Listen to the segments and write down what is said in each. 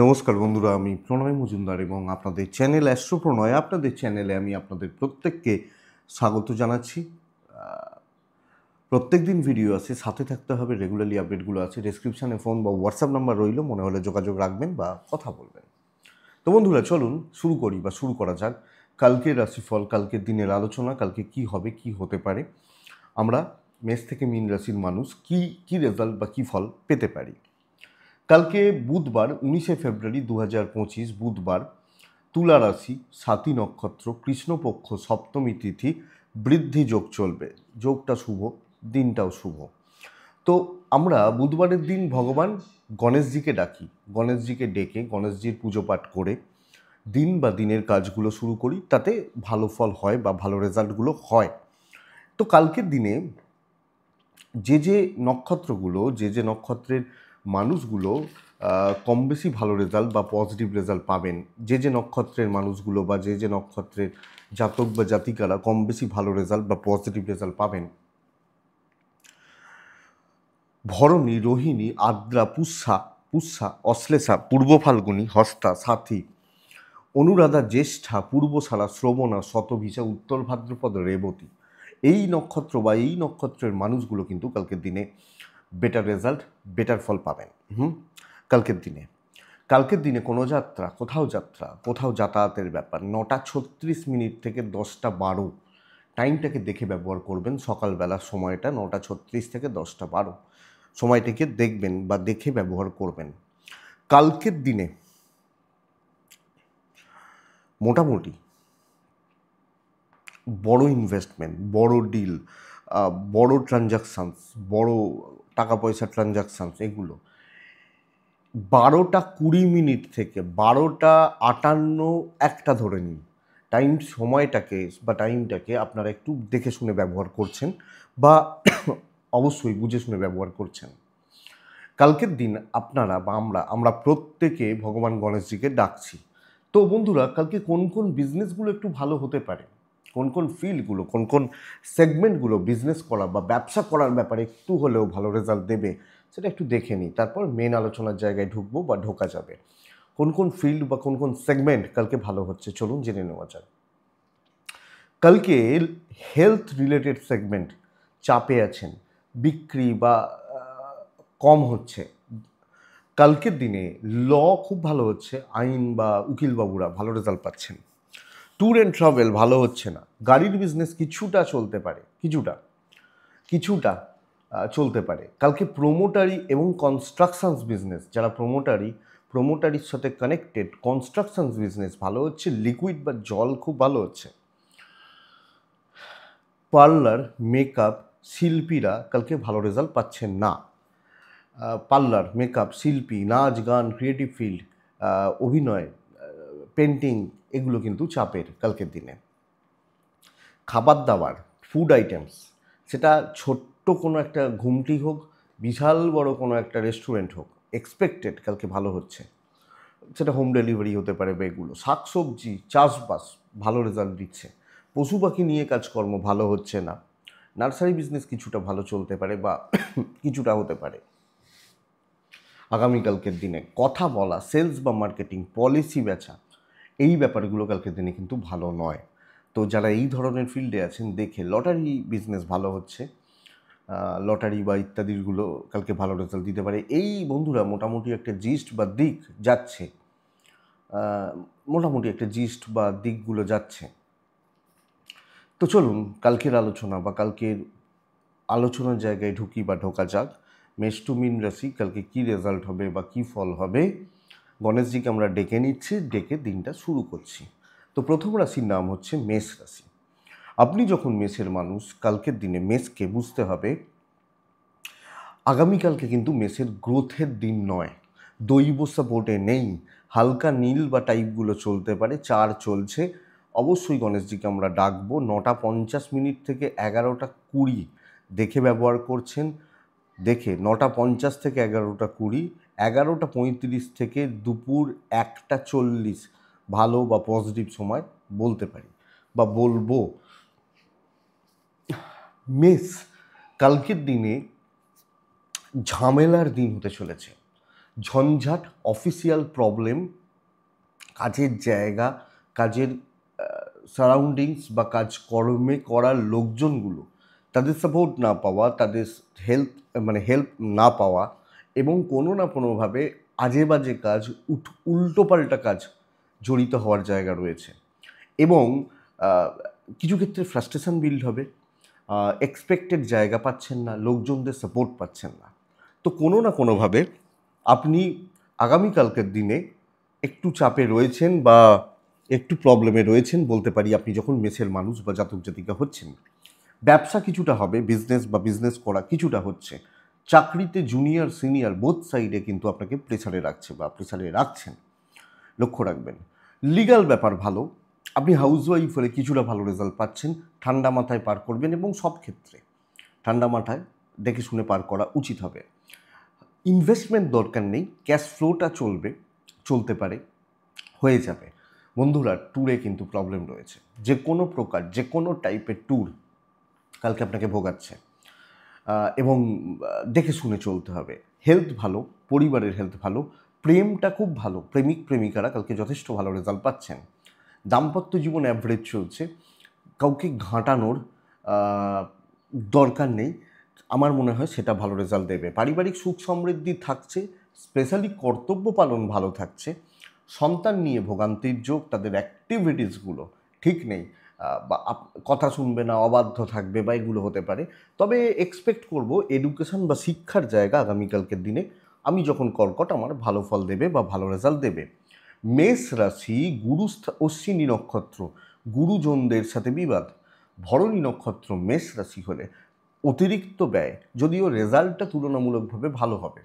নমস্কার বন্ধুরা, আমি প্রণয় মজুমদার এবং আপনাদের চ্যানেল অ্যাস্ট্রো প্রণয় আপনাদের চ্যানেলে আমি আপনাদের প্রত্যেককে স্বাগত জানাচ্ছি। প্রত্যেক দিন ভিডিও আছে, সাথে থাকতে হবে, রেগুলারলি আপডেটগুলো আছে। ডেসক্রিপশানে ফোন বা হোয়াটসঅ্যাপ নাম্বার রইল, মনে হলে যোগাযোগ রাখবেন বা কথা বলবেন। তো বন্ধুরা, চলুন শুরু করা যাক কালকের রাশিফল, কালকের দিনের আলোচনা। কালকে কি হবে, কি হতে পারে, আমরা মেষ থেকে মীন রাশির মানুষ কি রেজাল্ট বা কী ফল পেতে পারি। কালকে বুধবার 19শে ফেব্রুয়ারি 2025 বুধবার, তুলা রাশি, স্বাতী নক্ষত্র, কৃষ্ণপক্ষ, সপ্তমী তিথি, বৃদ্ধি যোগ চলবে। যোগটা শুভ, দিনটাও শুভ। তো আমরা বুধবারের দিন ভগবান গণেশজিকে ডাকি, গণেশজিকে ডেকে গণেশজির পুজো পাঠ করে দিন বা দিনের কাজগুলো শুরু করি, তাতে ভালো ফল হয় বা ভালো রেজাল্টগুলো হয়। তো কালকের দিনে যে নক্ষত্রগুলো, যে নক্ষত্রের মানুষগুলো কম বেশি ভালো রেজাল্ট বা পজিটিভ রেজাল্ট পাবেন, যে নক্ষত্রের মানুষগুলো বা যে নক্ষত্রের জাতক বা জাতিকারা কম বেশি ভালো রেজাল্ট বা পজিটিভ রেজাল্ট পাবেন: ভরণী, রোহিণী, আদ্রা, পুষ্যা, অশ্লেষা, পূর্ব ফাল্গুনী, হস্তা, সাথী, অনুরাধা, জ্যেষ্ঠা, পূর্বশালা, শ্রবণা, শতভিষা, উত্তর ভাদ্রপদ, রেবতী। এই নক্ষত্র বা এই নক্ষত্রের মানুষগুলো কিন্তু কালকের দিনে বেটার রেজাল্ট, বেটার ফল পাবেন। কালকের দিনে কোনো যাত্রা, কোথাও যাতায়াতের ব্যাপার 9:36 থেকে 10:12, টাইমটাকে দেখে ব্যবহার করবেন। সকালবেলার সময়টা 9:36 থেকে 10:12, সময়টাকে দেখবেন বা দেখে ব্যবহার করবেন। কালকের দিনে মোটামুটি বড় ইনভেস্টমেন্ট, বড় ডিল, বড় ট্রানজাকশানস, বড় টাকা পয়সা ট্রানজাকশানস, এগুলো 12:20 থেকে 12:58, একটা ধরে নিন টাইমটাকে আপনারা একটু দেখে শুনে ব্যবহার করছেন বা অবশ্যই বুঝে শুনে ব্যবহার করছেন। কালকের দিন আপনারা বা আমরা প্রত্যেকে ভগবান গণেশজিকে ডাকছি। তো বন্ধুরা, কালকে কোন কোন বিজনেসগুলো একটু ভালো হতে পারে, কোন কোন ফিল্ডগুলো, কোন কোন সেগমেন্টগুলো বিজনেস করা বা ব্যবসা করার ব্যাপারে একটু হলেও ভালো রেজাল্ট দেবে, সেটা একটু দেখে নিই। তারপর মেন আলোচনার জায়গায় ঢুকবো বা ঢোকা যাবে। কোন কোন ফিল্ড বা কোন কোন সেগমেন্ট কালকে ভালো হচ্ছে, চলুন জেনে নেওয়া যাক। কালকে হেলথ রিলেটেড সেগমেন্ট চাপে আছেন, বিক্রি বা কম হচ্ছে। কালকের দিনে ল খুব ভালো হচ্ছে, আইন বা উকিলবাবুরা ভালো রেজাল্ট পাচ্ছেন। ট্যুর অ্যান্ড ট্রাভেল ভালো হচ্ছে না। গাড়ির বিজনেস কিছুটা চলতে পারে, কিছুটা চলতে পারে। কালকে প্রোমোটারি এবং কনস্ট্রাকশনস বিজনেস, যারা প্রোমোটারির সাথে কানেক্টেড, কনস্ট্রাকশনস বিজনেস ভালো হচ্ছে। লিকুইড বা জল খুব ভালো হচ্ছে। পার্লার, মেকআপ, শিল্পীরা কালকে ভালো রেজাল্ট পাচ্ছেন না। পার্লার, মেকআপ, শিল্পী, নাচ গান, ক্রিয়েটিভ ফিল্ড, অভিনয়, পেন্টিং, এগুলো কিন্তু চাপের কালকের দিনে। খাবার দাবার, ফুড আইটেমস, সেটা ছোট্ট কোনো একটা ঘুমটি হোক, বিশাল বড় কোনো একটা রেস্টুরেন্ট হোক, এক্সপেক্টেড কালকে ভালো হচ্ছে। সেটা হোম ডেলিভারি হতে পারে বা এগুলো। শাকসবজি, চাষবাস ভালো রেজাল্ট দিচ্ছে। পশু পাখি নিয়ে কাজকর্ম ভালো হচ্ছে না। নার্সারি বিজনেস কিছুটা ভালো চলতে পারে বা কিছুটা হতে পারে। আগামীকালকের দিনে কথা বলা, সেলস বা মার্কেটিং, পলিসি বেচা, এই ব্যাপারগুলো কালকের দিনে কিন্তু ভালো নয়। তো যারা এই ধরনের ফিল্ডে আছেন, দেখে লটারি বিজনেস ভালো হচ্ছে, লটারি বা ইত্যাদিগুলো কালকে ভালো রেজাল্ট দিতে পারে। এই বন্ধুরা মোটামুটি একটা জিস্ট বা দিক যাচ্ছে, দিকগুলো যাচ্ছে। তো চলুন কালকের আলোচনার জায়গায় ঢুকি বা ঢোকা যাক। মেষ টু মীন রাশি, কালকে কী রেজাল্ট হবে বা কী ফল হবে, গণেশজিকে আমরা ডেকে নিচ্ছি, ডেকে দিনটা শুরু করছি। তো প্রথম রাশির নাম হচ্ছে মেষ রাশি। আপনি যখন মেষের মানুষ, কালকের দিনে মেষকে বুঝতে হবে আগামীকালকে কিন্তু মেষের গ্রোথের দিন নয়। দৈব সাপোর্টে নেই, হালকা নীল বা টাইপগুলো চলতে পারে, 4 চলছে। অবশ্যই গণেশজিকে আমরা ডাকবো। 9:50 থেকে 11:20 দেখে ব্যবহার করছেন। দেখে 9:50 থেকে 11:20, 11:35 থেকে দুপুর 1:40 ভালো বা পজিটিভ সময় বলতে পারি বা বলবো। মেষ কালকের দিনে ঝামেলার দিন হতে চলেছে। ঝঞ্ঝাট, অফিসিয়াল প্রবলেম, কাজের জায়গা, কাজের সারাউন্ডিংস বা কাজকর্মে করার লোকজনগুলো তাদের সাপোর্ট না পাওয়া, তাদের হেল্প না পাওয়া এবং কোনো না কোনোভাবে আজে বাজে কাজ, উল্টোপাল্টা কাজ জড়িত হওয়ার জায়গা রয়েছে। এবং কিছু ক্ষেত্রে ফ্রাস্ট্রেশন বিল্ড হবে, এক্সপেক্টেড জায়গা পাচ্ছেন না, লোকজনদের সাপোর্ট পাচ্ছেন না। তো কোনো না কোনোভাবে আপনি আগামীকালকের দিনে একটু চাপে রয়েছেন বা একটু প্রবলেমে রয়েছেন বলতে পারি, আপনি যখন মেসের মানুষ বা জাতক জাতিকা হচ্ছেন। ব্যবসা কিছুটা হবে, বিজনেস করা কিছুটা হচ্ছে। চাকরিতে জুনিয়র সিনিয়র বোথ সাইডে কিন্তু আপনাকে প্রেসারে রাখছেন, লক্ষ্য রাখবেন। লিগ্যাল ব্যাপার ভালো, আপনি হাউসওয়াইফ হলে কিছুটা ভালো রেজাল্ট পাচ্ছেন, ঠান্ডা মাথায় পার করবেন এবং সব ক্ষেত্রে ঠান্ডা মাথায় দেখে শুনে পার করা উচিত হবে। ইনভেস্টমেন্ট দরকার নেই, ক্যাশ ফ্লোটা চলতে পারে, হয়ে যাবে। বন্ধুরা, ট্যুরে কিন্তু প্রবলেম রয়েছে, যে কোনো প্রকার যে কোনো টাইপের ট্যুর কালকে আপনাকে ভোগাচ্ছে এবং দেখে শুনে চলতে হবে। হেলথ ভালো, পরিবারের হেলথ ভালো, প্রেমটা খুব ভালো, প্রেমিকারা কালকে যথেষ্ট ভালো রেজাল্ট পাচ্ছেন। দাম্পত্য জীবন অ্যাভারেজ চলছে, কাউকে ঘাঁটানোর দরকার নেই, আমার মনে হয় সেটা ভালো রেজাল্ট দেবে। পারিবারিক সুখ সমৃদ্ধি থাকছে, স্পেশালি কর্তব্য পালন ভালো থাকছে। সন্তান নিয়ে ভোগান্তির যোগ, তাদের অ্যাক্টিভিটিসগুলো ঠিক নেই, বা কথা শুনবে না, অবাধ্য থাকবে বা এগুলো হতে পারে। তবে এক্সপেক্ট করব এডুকেশন বা শিক্ষার জায়গা আগামীকালকের দিনে আমি যখন কর্কট আমার ভালো ফল দেবে বা ভালো রেজাল্ট দেবে। মেষ রাশি, অশ্বিনী নক্ষত্র, গুরুজনদের সাথে বিবাদ। ভরণী নক্ষত্র মেষ রাশি হলে অতিরিক্ত ব্যয়, যদিও রেজাল্টটা তুলনামূলকভাবে ভালো হবে।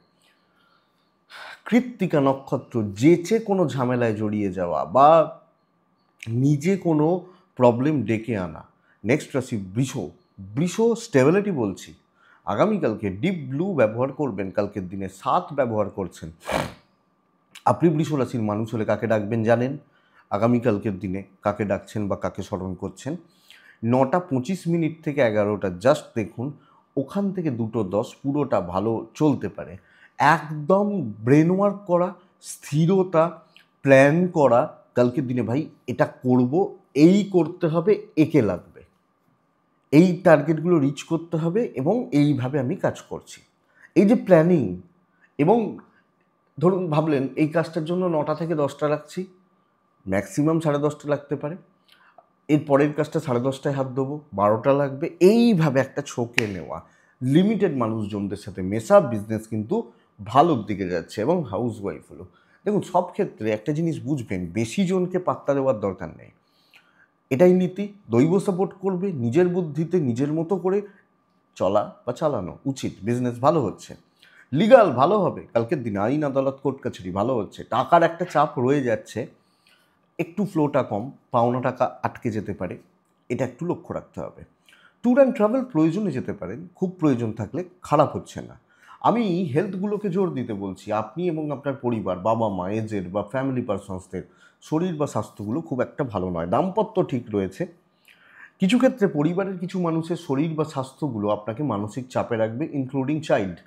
কৃত্তিকা নক্ষত্র, যেচে কোনো ঝামেলায় জড়িয়ে যাওয়া বা নিজে কোনো প্রবলেম ডেকে আনা। নেক্সট রাশি বৃষ স্টেবিলিটি বলছি, আগামীকালকে ডিপ ব্লু ব্যবহার করবেন, কালকের দিনে 7 ব্যবহার করছেন। আপনি বৃষ রাশির মানুষ হলে কাকে ডাকবেন জানেন? আগামীকালকের দিনে কাকে ডাকছেন বা কাকে স্মরণ করছেন? 9:25 থেকে 11টা জাস্ট দেখুন, ওখান থেকে 2:10 পুরোটা ভালো চলতে পারে। একদম ব্রেন ওয়ার্ক করা, স্থিরতা, প্ল্যান করা, কালকের দিনে ভাই এটা করব, এই করতে হবে, একে লাগবে, এই টার্গেটগুলো রিচ করতে হবে এবং এইভাবে আমি কাজ করছি। এই যে প্ল্যানিং, এবং ধরুন ভাবলেন এই কাজটার জন্য 9টা থেকে 10টা রাখছি, ম্যাক্সিমাম 10:30 লাগতে পারে, এর পরের কাজটা 10:30টায় হাত দেবো, 12টা লাগবে, এইভাবে একটা ছকে নেওয়া, লিমিটেড মানুষজনদের সাথে মেশা, বিজনেস কিন্তু ভালোর দিকে যাচ্ছে। এবং হাউস ওয়াইফ হলো, দেখুন সব ক্ষেত্রে একটা জিনিস বুঝবেন, বেশি জনকে পাত্তা দেওয়ার দরকার নেই, এটাই নীতি। দৈব সাপোর্ট করবে, নিজের বুদ্ধিতে নিজের মতো করে চলা বা চালানো উচিত, বিজনেস ভালো হচ্ছে। লিগাল ভালো হবে কালকের দিনে, আইন আদালত কোর্ট কাছারি ভালো হচ্ছে। টাকার একটা চাপ রয়ে যাচ্ছে, একটু ফ্লোটা কম, পাওনা টাকা আটকে যেতে পারে, এটা একটু লক্ষ্য রাখতে হবে। ট্যুর অ্যান্ড ট্রাভেল প্রয়োজনে যেতে পারেন, খুব প্রয়োজন থাকলে, খারাপ হচ্ছে না। আমি হেলথগুলোকে জোর দিতে বলছি, আপনি এবং আপনার পরিবার, বাবা মা, এজেড বা ফ্যামিলি পারসনসদের শরীর বা স্বাস্থ্যগুলো খুব একটা ভালো নয়। দাম্পত্য ঠিক রয়েছে, কিছু ক্ষেত্রে পরিবারের কিছু মানুষের শরীর বা স্বাস্থ্যগুলো আপনাকে মানসিক চাপে রাখবে, ইনক্লুডিং চাইল্ড।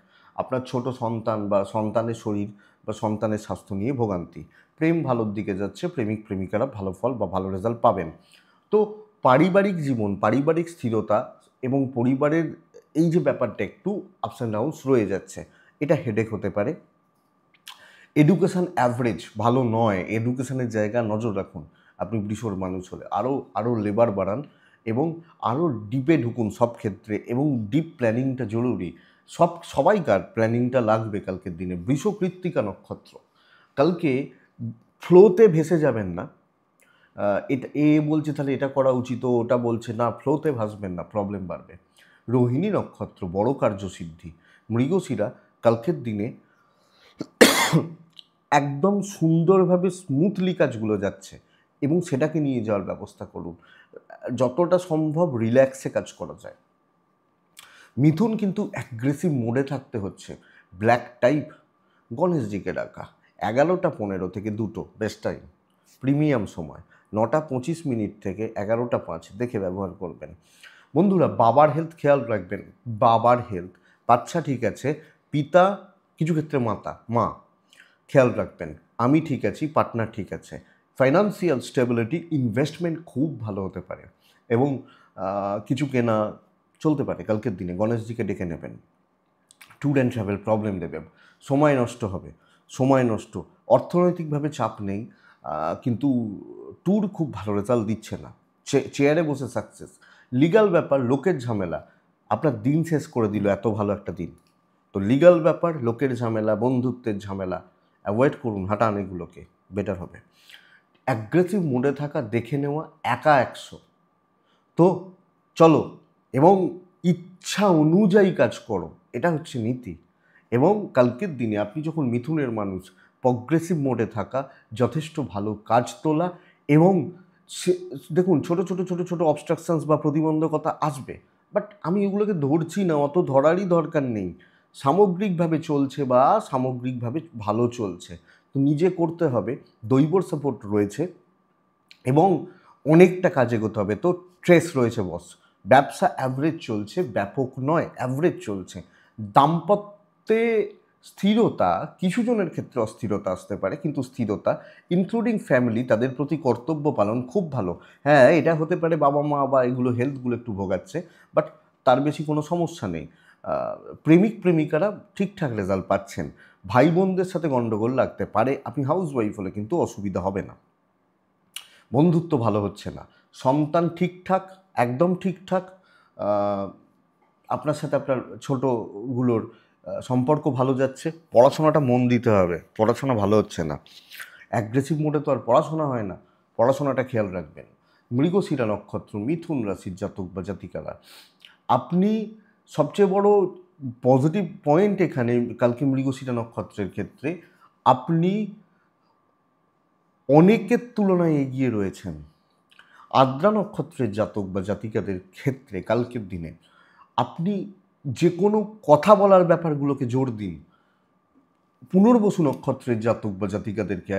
আপনার ছোট সন্তান বা সন্তানের শরীর বা সন্তানের স্বাস্থ্য নিয়ে ভোগান্তি। প্রেম ভালোর দিকে যাচ্ছে, প্রেমিকারা ভালো ফল বা ভালো রেজাল্ট পাবেন। তো পারিবারিক জীবন, পারিবারিক স্থিরতা এবং পরিবারের এই যে ব্যাপারটা একটু আপস অ্যান্ড ডাউনস রয়ে যাচ্ছে, এটা হেডেক হতে পারে। এডুকেশান অ্যাভারেজ ভালো নয়, এডুকেশানের জায়গা নজর রাখুন। আপনি বৃষর মানুষ হলে আরও লেবার বাড়ান এবং আরও ডিপে ঢুকুন সব ক্ষেত্রে, এবং ডিপ প্ল্যানিংটা জরুরি। সবাইকার প্ল্যানিংটা লাগবে কালকের দিনে। বৃষ কৃত্তিকা নক্ষত্র, কালকে ফ্লোতে ভেসে যাবেন না। এটা বলছে তাহলে এটা করা উচিত, ওটা বলছে না, ফ্লোতে ভাসবেন না, প্রবলেম বাড়বে। রোহিণী নক্ষত্র, বড় কার্যসিদ্ধি। মৃগশিরা, কালকের দিনে একদম সুন্দরভাবে স্মুথলি কাজগুলো যাচ্ছে এবং সেটাকে নিয়ে যাওয়ার ব্যবস্থা করুন, যতটা সম্ভব রিল্যাক্সে কাজ করা যায়। মিথুন কিন্তু অ্যাগ্রেসিভ মোডে থাকতে হচ্ছে, ব্ল্যাক টাইপ, গণেশজিকে ডাকা। 11:15 থেকে 2টো বেস্ট টাইম, প্রিমিয়াম সময়। 9:25 থেকে 11:05 দেখে ব্যবহার করবেন। বন্ধুরা, বাবার হেলথ খেয়াল রাখবেন, বাবার হেলথ, বাচ্চা ঠিক আছে, পিতা, কিছু ক্ষেত্রে মা, খেয়াল রাখবেন আমি ঠিক আছি, পার্টনার ঠিক আছে। ফাইন্যান্সিয়াল স্টেবিলিটি, ইনভেস্টমেন্ট খুব ভালো হতে পারে এবং কিছু কেনা চলতে পারে কালকের দিনে। গণেশজিকে ডেকে নেবেন। ট্যুর অ্যান্ড ট্রাভেল প্রবলেম দেবে, সময় নষ্ট হবে, সময় নষ্ট। অর্থনৈতিকভাবে চাপ নেই, কিন্তু ট্যুর খুব ভালো রেজাল্ট দিচ্ছে না। চেয়ারে বসে সাকসেস। লিগাল ব্যাপার, লোকের ঝামেলা আপনার দিন শেষ করে দিল, এত ভালো একটা দিন। তো লিগাল ব্যাপার, লোকের ঝামেলা, বন্ধুত্বের ঝামেলা অ্যাভয়েড করুন, হাঁটান, এগুলোকে বেটার হবে। অ্যাগ্রেসিভ মোডে থাকা, দেখে নেওয়া, একা 100। তো চলো, এবং ইচ্ছা অনুযায়ী কাজ করো, এটা হচ্ছে নীতি। এবং কালকের দিনে আপনি যখন মিথুনের মানুষ, প্রগ্রেসিভ মোডে থাকা, যথেষ্ট ভালো কাজ তোলা, এবং দেখুন ছোটো ছোটো ছোটো ছোটো অবস্ট্রাকশনস বা প্রতিবন্ধকতা আসবে, বাট আমি এগুলোকে ধরছি না, অত ধরারই দরকার নেই। সামগ্রিকভাবে চলছে বা সামগ্রিকভাবে ভালো চলছে, তো নিজে করতে হবে। দৈবর সাপোর্ট রয়েছে এবং অনেকটা কাজে এগোতে হবে। তো স্ট্রেস রয়েছে বস। ব্যবসা অ্যাভারেজ চলছে, ব্যাপক নয়, অ্যাভারেজ চলছে। দাম্পত্যে স্থিরতা, কিছু জনের ক্ষেত্রে অস্থিরতা আসতে পারে, কিন্তু স্থিরতা, ইনক্লুডিং ফ্যামিলি, তাদের প্রতি কর্তব্য পালন খুব ভালো। হ্যাঁ, এটা হতে পারে বাবা মা বা এগুলো হেলথগুলো একটু ভোগাচ্ছে, বাট তার বেশি কোনো সমস্যা নেই। প্রেমিক প্রেমিকারা ঠিকঠাক রেজাল্ট পাচ্ছেন। ভাই বোনদের সাথে গণ্ডগোল লাগতে পারে, আপনি হাউস ওয়াইফ হলে কিন্তু অসুবিধা হবে না। বন্ধুত্ব ভালো হচ্ছে না, সন্তান ঠিকঠাক, একদম ঠিকঠাক। আপনার সাথে আপনার ছোটোগুলোর সম্পর্ক ভালো যাচ্ছে। পড়াশোনাটা মন দিতে হবে, পড়াশোনা ভালো হচ্ছে না। অ্যাগ্রেসিভ মোডে তো আর পড়াশোনা হয় না, পড়াশোনাটা খেয়াল রাখবেন। মৃগশিরা নক্ষত্র, মিথুন রাশির জাতক বা জাতিকারা, আপনি সবচেয়ে বড় পজিটিভ পয়েন্ট এখানে কালকে মৃগশিরা নক্ষত্রের ক্ষেত্রে আপনি অনেকের তুলনায় এগিয়ে রয়েছেন। আদ্রা নক্ষত্রের জাতক বা জাতিকাদের ক্ষেত্রে কালকের দিনে আপনি যে কোনো কথা বলার ব্যাপারগুলোকে জোর দিন। পুনর্বসু নক্ষত্রের জাতক বা জাতিকাদেরকে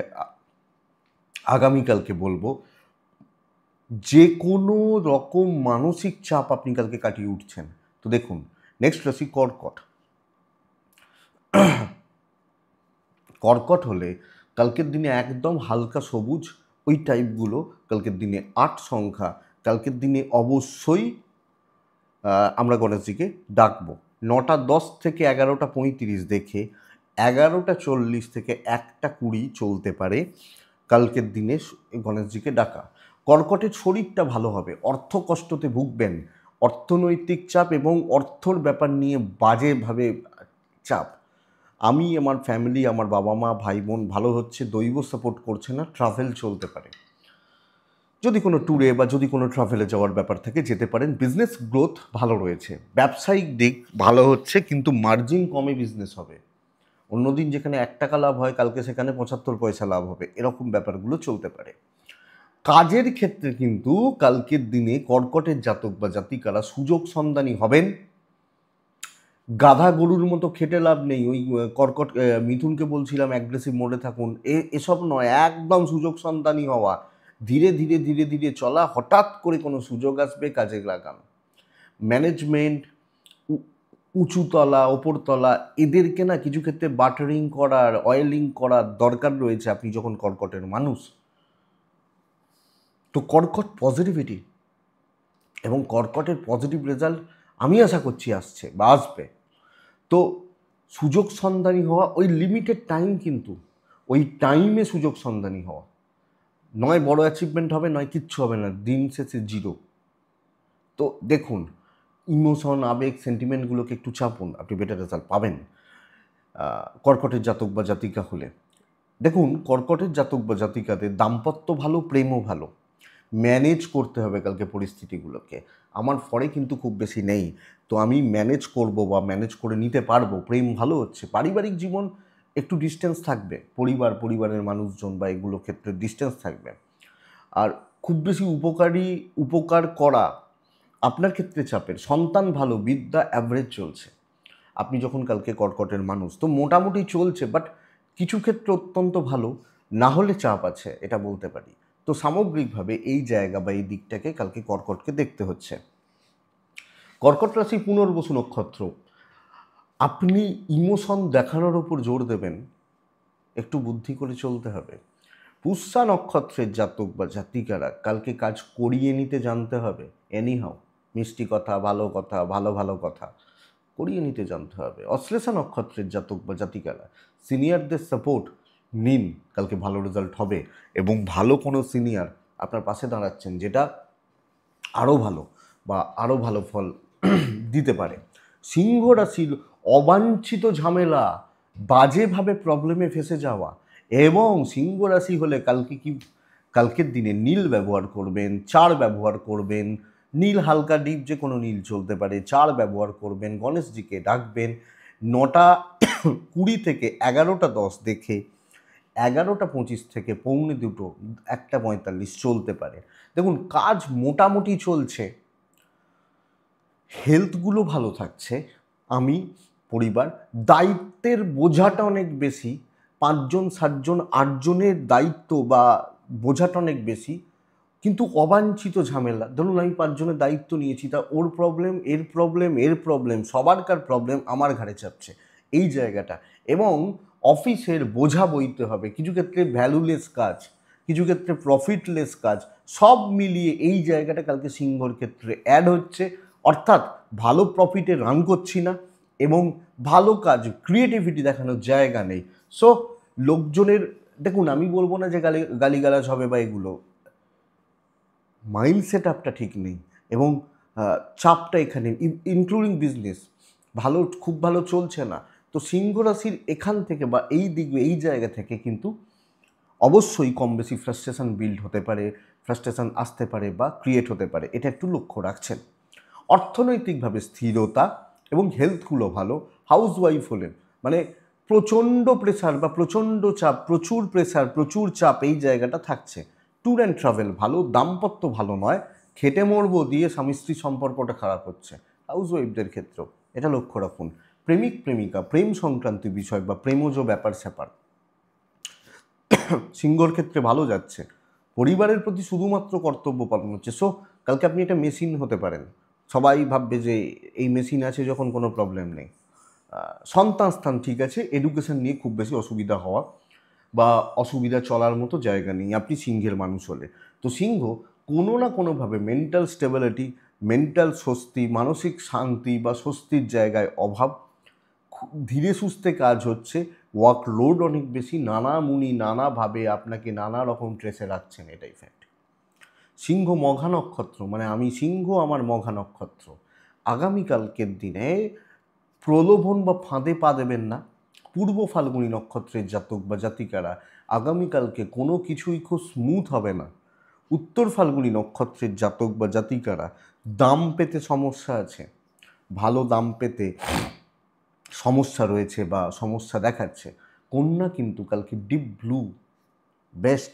আগামীকালকে বলবো, যে কোনো রকম মানসিক চাপ আপনি কালকে কাটিয়ে উঠছেন। তো দেখুন, নেক্সট রাশি কর্কট। কর্কট হলে কালকের দিনে একদম হালকা সবুজ ওই টাইপগুলো কালকের দিনে 8 সংখ্যা, কালকের দিনে অবশ্যই আমরা গণেশজিকে ডাকবো। 9:10 থেকে 11:35 দেখে 11:40 থেকে 1:20 চলতে পারে কালকের দিনে গণেশজিকে ডাকা। কর্কটের শরীরটা ভালো হবে, অর্থ কষ্টতে ভুগবেন, অর্থনৈতিক চাপ এবং অর্থর ব্যাপার নিয়ে বাজেভাবে চাপ। আমি, আমার ফ্যামিলি, আমার বাবা মা, ভাই বোন ভালো হচ্ছে, দৈব সাপোর্ট করছে না, ট্রাভেল চলতে পারে। যদি কোনো ট্যুরে বা যদি কোনো ট্রাভেলে যাওয়ার ব্যাপার থাকে যেতে পারেন। বিজনেস গ্রোথ ভালো রয়েছে, ব্যবসায়িক দিক ভালো হচ্ছে, কিন্তু মার্জিন কমে বিজনেস হবে। অন্যদিন যেখানে 1 টাকা লাভ হয়, কালকে সেখানে 75 পয়সা লাভ হবে, এরকম ব্যাপারগুলো চলতে পারে। কাজের ক্ষেত্রে কিন্তু কালকের দিনে কর্কটের জাতক বা জাতিকারা সুযোগ সন্ধানী হবেন। গাধা গরুর মতো খেটে লাভ নেই। ওই কর্কট মিথুনকে বলছিলাম অ্যাগ্রেসিভ মোডে থাকুন, এসব নয়, একদম সুযোগ সন্ধানী হওয়া, ধীরে ধীরে ধীরে ধীরে চলা, হঠাৎ করে কোনো সুযোগ আসবে, কাজে লাগান। ম্যানেজমেন্ট, উঁচুতলা ওপরতলা, এদেরকে না কিছু ক্ষেত্রে বাটারিং করার, অয়েলিং করার দরকার রয়েছে আপনি যখন কর্কটের মানুষ। তো কর্কট পজিটিভিটি এবং কর্কটের পজিটিভ রেজাল্ট আমি আশা করছি আসছে বা আসবে। তো সুযোগ সন্ধানী হওয়া, ওই লিমিটেড টাইম, কিন্তু ওই টাইমে সুযোগ সন্ধানী হওয়া, নয় বড় অ্যাচিভমেন্ট হবে, নয় কিচ্ছু হবে না, দিন শেষে জিরো। তো দেখুন, ইমোশন, আবেগ, সেন্টিমেন্টগুলোকে একটু চাপুন, আপনি বেটার রেজাল্ট পাবেন কর্কটের জাতক বা জাতিকা হলে। দেখুন, কর্কটের জাতক বা জাতিকাদের দাম্পত্য ভালো, প্রেমও ভালো। ম্যানেজ করতে হবে কালকে পরিস্থিতিগুলোকে। আমার ফরে কিন্তু খুব বেশি নেই, তো আমি ম্যানেজ করব বা ম্যানেজ করে নিতে পারবো। প্রেম ভালো হচ্ছে, পারিবারিক জীবন একটু ডিস্টেন্স থাকবে, পরিবারের মানুষজন বা এগুলো ক্ষেত্রে ডিস্টেন্স থাকবে। আর খুব বেশি উপকার করা আপনার ক্ষেত্রে চাপের। সন্তান ভালো, বিদ্যা অ্যাভারেজ চলছে আপনি যখন কালকে কর্কটের মানুষ, তো মোটামুটি চলছে, বাট কিছু ক্ষেত্রে অত্যন্ত ভালো, না হলে চাপ আছে, এটা বলতে পারি। তো সামগ্রিকভাবে এই জায়গা বা এই দিকটাকে কালকে কর্কটকে দেখতে হচ্ছে। কর্কট রাশি পুনর্বসু নক্ষত্র, আপনি ইমোশন দেখানোর ওপর জোর দেবেন, একটু বুদ্ধি করে চলতে হবে। পুষ্যা নক্ষত্রের জাতক বা জাতিকারা কালকে কাজ করিয়ে নিতে জানতে হবে। এনিহাও মিষ্টি কথা, ভালো কথা, ভালো ভালো কথা করিয়ে নিতে জানতে হবে। অশ্লেষা নক্ষত্রের জাতক বা জাতিকারা সিনিয়রদের সাপোর্ট নিন, কালকে ভালো রেজাল্ট হবে। এবং ভালো কোনো সিনিয়র আপনার পাশে দাঁড়াচ্ছেন যেটা আরও ভালো বা আরও ভালো ফল দিতে পারে। সিংহ রাশির অবাঞ্ছিত ঝামেলা, বাজেভাবে প্রবলেমে ফেসে যাওয়া, এবং সিংহ রাশি হলে কালকের দিনে নীল ব্যবহার করবেন, 4 ব্যবহার করবেন, নীল হালকা ডিপ যে কোনো নীল চলতে পারে, 4 ব্যবহার করবেন, গণেশজিকে ডাকবেন, 9:20 থেকে 11:10 দেখে 11:25 থেকে 1:45, 1:45 চলতে পারে। দেখুন কাজ মোটামুটি চলছে, হেলথগুলো ভালো থাকছে, আমি পরিবার, দায়িত্বের বোঝাটা অনেক বেশি, 5 জন 7 জন 8 জনের দায়িত্ব বা বোঝাটা অনেক বেশি, কিন্তু অবাঞ্ছিত ঝামেলা। ধরুন আমি 5 জনের দায়িত্ব নিয়েছি, তা ওর প্রবলেম, এর প্রবলেম, এর প্রবলেম, সবারকার প্রবলেম আমার ঘাড়ে চাপছে, এই জায়গাটা। এবং অফিসের বোঝা বইতে হবে, কিছু ক্ষেত্রে ভ্যালুলেস কাজ, কিছু ক্ষেত্রে প্রফিটলেস কাজ, সব মিলিয়ে এই জায়গাটা কালকে সিংহর ক্ষেত্রে অ্যাড হচ্ছে। অর্থাৎ ভালো প্রফিটে রান করছি না এবং ভালো কাজ ক্রিয়েটিভিটি দেখানোর জায়গা নেই। সো লোকজনের, দেখুন আমি বলবো না যে গালিগালাজ হবে বা এগুলো, মাইন্ড সেট আপটা ঠিক নেই এবং চাপটা এখানে, ইনক্লুডিং বিজনেস খুব ভালো চলছে না। তো সিংহ রাশির এখান থেকে বা এই জায়গা থেকে কিন্তু অবশ্যই কম বেশি ফ্রাস্ট্রেশন বিল্ড হতে পারে, ফ্রাস্ট্রেশন আসতে পারে বা ক্রিয়েট হতে পারে, এটা একটু লক্ষ্য রাখছেন। অর্থনৈতিকভাবে স্থিরতা এবং হেলথগুলো ভালো। হাউস ওয়াইফ হলেন মানে প্রচণ্ড প্রেসার বা প্রচণ্ড চাপ, প্রচুর প্রেসার, প্রচুর চাপ, এই জায়গাটা থাকছে। ট্যুর অ্যান্ড ট্রাভেল ভালো, দাম্পত্য ভালো নয়, খেটে মরবো দিয়ে স্বামী স্ত্রী সম্পর্কটা খারাপ হচ্ছে হাউস ওয়াইফদের ক্ষেত্রেও, এটা লক্ষ্য রাখুন। প্রেমিক প্রেমিকা, প্রেম সংক্রান্ত বিষয় বা প্রেমজ ব্যাপার স্যাপার সিংহর ক্ষেত্রে ভালো যাচ্ছে। পরিবারের প্রতি শুধুমাত্র কর্তব্য পালন হচ্ছে। সো কালকে আপনি একটা মেশিন হতে পারেন, সবাই ভাববে যে এই মেশিন আছে যখন কোনো প্রবলেম নেই। সন্তান স্থান ঠিক আছে, এডুকেশন নিয়ে খুব বেশি অসুবিধা হওয়া বা অসুবিধা চলার মতো জায়গা নেই আপনি সিংহের মানুষ হলে। তো সিংহ কোনো না কোনোভাবে মেন্টাল স্টেবিলিটি, মেন্টাল স্বস্তি, মানসিক শান্তি বা স্বস্তির জায়গায় অভাব, ধীরে সুস্থে কাজ হচ্ছে, ওয়ার্কলোড অনেক বেশি, নানাভাবে আপনাকে নানা রকম ট্রেসে রাখছেন, এটাই ফ্যাক্ট। সিংহ মঘা নক্ষত্র, মানে আমি সিংহ, আমার মঘা নক্ষত্র, আগামীকালকের দিনে প্রলোভন বা ফাঁদে পা দেবেন না। পূর্ব ফাল্গুনী নক্ষত্রের জাতক বা জাতিকারা আগামীকালকে কোনো কিছুই খুব স্মুথ হবে না। উত্তর ফাল্গুনী নক্ষত্রের জাতক বা জাতিকারা দাম পেতে সমস্যা আছে, ভালো দাম পেতে সমস্যা রয়েছে বা সমস্যা দেখাচ্ছে। কন্যা কিন্তু কালকে ডিপ ব্লু বেস্ট,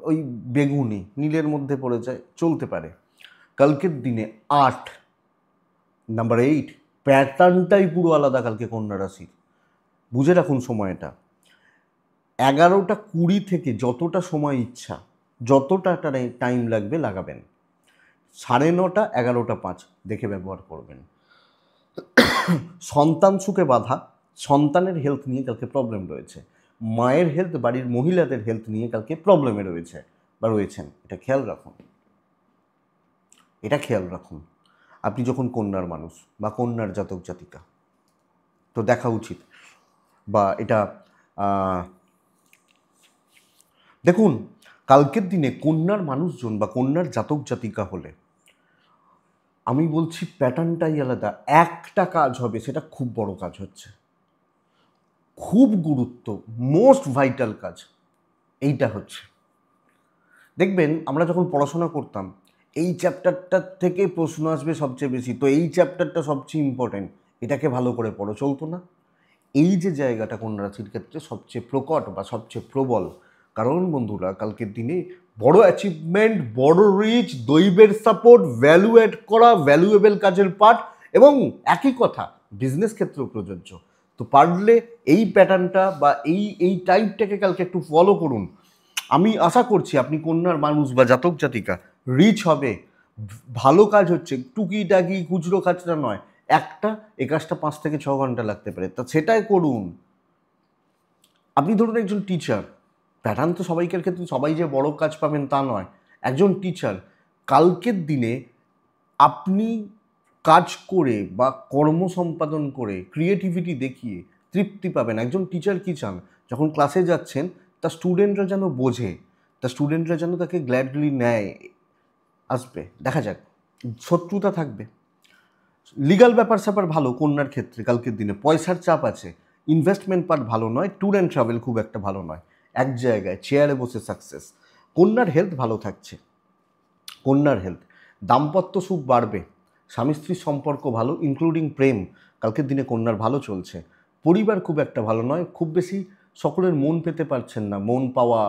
ওই বেগুনি নীলের মধ্যে পড়ে যায়, চলতে পারে। কালকের দিনে 8 নাম্বার 8 প্যাটার্নটাই পুরো আলাদা কালকে কন্যা রাশির, বুঝে রাখুন সময়টা। 11:20 থেকে যতটা সময় ইচ্ছা, যতটা টাইম লাগবে লাগাবেন, 9:30, 11:05 দেখে ব্যবহার করবেন। সন্তান সুখে বাধা, সন্তানের হেলথ নিয়ে কালকে প্রবলেম রয়েছে, মায়ের হেলথ, বাড়ির মহিলাদের হেলথ নিয়ে কালকে প্রবলেমে রয়েছে বা রয়েছেন, এটা খেয়াল রাখুন, এটা খেয়াল রাখুন। আপনি যখন কন্যার মানুষ বা কন্যার জাতক জাতিকা, তো দেখা উচিত বা এটা দেখুন কালকের দিনে কন্যার মানুষজন বা কন্যার জাতক জাতিকা হলে আমি বলছি প্যাটার্নটাই আলাদা। একটা কাজ হবে, সেটা খুব বড় কাজ হচ্ছে, খুব গুরুত্ব, মোস্ট ভাইটাল কাজ এইটা হচ্ছে। দেখবেন আমরা যখন পড়াশোনা করতাম এই চ্যাপ্টারটার থেকে প্রশ্ন আসবে সবচেয়ে বেশি, তো এই চ্যাপ্টারটা সবচেয়ে ইম্পর্টেন্ট, এটাকে ভালো করে পড়ো, চলতো না? এই যে জায়গাটা কন্যা রাশির ক্ষেত্রে সবচেয়ে প্রকট বা সবচেয়ে প্রবল, কারণ বন্ধুরা কালকের দিনে বড় অ্যাচিভমেন্ট, বড় রিচ, দৈবের সাপোর্ট, ভ্যালু অ্যাড করা, ভ্যালুয়েবল কাজের পার্ট, এবং একই কথা বিজনেস ক্ষেত্রেও প্রযোজ্য। তো পারলে এই প্যাটার্নটা বা এই টাইপটাকে কালকে একটু ফলো করুন। আমি আশা করছি আপনি কন্যার মানুষ বা জাতক জাতিকা, রিচ হবে, ভালো কাজ হচ্ছে, টুকিটাকি খুচরো কাজটা নয়, এই কাজটা 5 থেকে 6 ঘন্টা লাগতে পারে, তা সেটাই করুন। আপনি ধরুন একজন টিচার, প্যাটার্ন তো সবাইকার ক্ষেত্রে সবাই যে বড় কাজ পাবেন তা নয়। একজন টিচার কালকের দিনে আপনি কাজ করে বা কর্ম সম্পাদন করে ক্রিয়েটিভিটি দেখিয়ে তৃপ্তি পাবেন। একজন টিচার কী চান, যখন ক্লাসে যাচ্ছেন তার স্টুডেন্টরা যেন বোঝে, তার স্টুডেন্টরা যেন তাকে গ্ল্যাডলি নেয়। আসবে, দেখা যাক। শত্রুতা থাকবে। লিগাল ব্যাপার স্যাপার ভালো কন্যার ক্ষেত্রে কালকের দিনে, পয়সার চাপ আছে, ইনভেস্টমেন্ট পার্ট ভালো নয়, ট্যুর অ্যান্ড ট্রাভেল খুব একটা ভালো নয়, এক জায়গায় চেয়ারে বসে সাকসেস। কন্যার হেলথ ভালো থাকছে, কন্যার হেলথ, দাম্পত্য সুখ বাড়বে, স্বামী স্ত্রীর সম্পর্ক ভালো ইনক্লুডিং প্রেম কালকের দিনে কন্যার ভালো চলছে। পরিবার খুব একটা ভালো নয়, খুব বেশি সকলের মন পেতে পারছেন না, মন পাওয়া